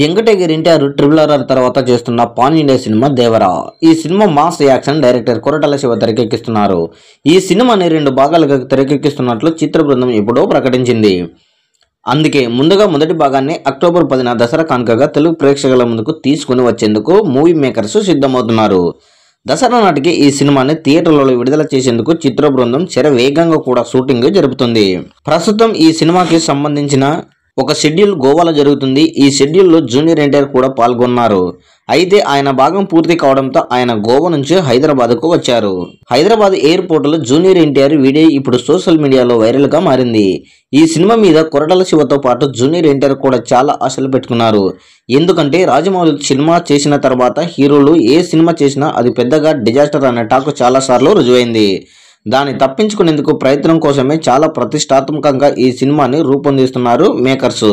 Young tiger NTR RRR తర్వాత చేస్తున్న pan India cinema Devara. ఈ cinema mass action director Koratala Siva తెరకెక్కిస్తున్నారు. ఈ సినిమాని 2 భాగాలుగా తెరకెక్కిస్తున్నట్లు చిత్ర బృందం ఎప్పుడో ప్రకటించింది. అందుకే ముందుగా మొదటి భాగాన్ని అక్టోబర్ 10న దసరా కానుకగా తెలుగు ప్రేక్షకుల ముందుకు తీసుకుని వచ్చేందుకు మూవీ మేకర్స్ సిద్ధమవుతున్నారు. దసరా నాటికి ఈ సినిమాని థియేటర్లలో విడుదల చేసేందుకు చిత్ర బృందం వేగంగా కూడా షూటింగ్ జరుపుతుంది. ప్రస్తుతం ఈ సినిమాకి సంబంధించిన ఒక షెడ్యూల్ గోవాలో జరుగుతుంది. ఈ షెడ్యూల్లో జూనియర్ ఎన్టీఆర్ కూడా పాల్గొన్నారు. అయితే ఆయన భాగం పూర్తి కావడంతో ఆయన గోవా నుంచి హైదరాబాద్కు వచ్చారు. హైదరాబాద్ ఎయిర్పోర్టులో జూనియర్ ఎన్టీఆర్ వీడియో ఇప్పుడు సోషల్ మీడియాలో వైరల్ గా మారింది. ఈ సినిమా మీద కొరటాల శివతో పాటు జూనియర్ ఎన్టీఆర్ కూడా చాలా ఆశలు పెట్టుకున్నారు. ఎందుకంటే రాజమౌళి సినిమా చేసిన తర్వాత హీరోలు ఏ సినిమా చేసినా అది పెద్దగా డిజాస్టర్ అనే టాక్ చాలా సార్లు రుజువైంది. దాన్ని తప్పించుకునేందుకు ప్రయత్నం కోసమే చాలా ప్రతిష్టాత్మకంగా ఈ సినిమాని రూపొందిస్తున్నారు మేకర్స్.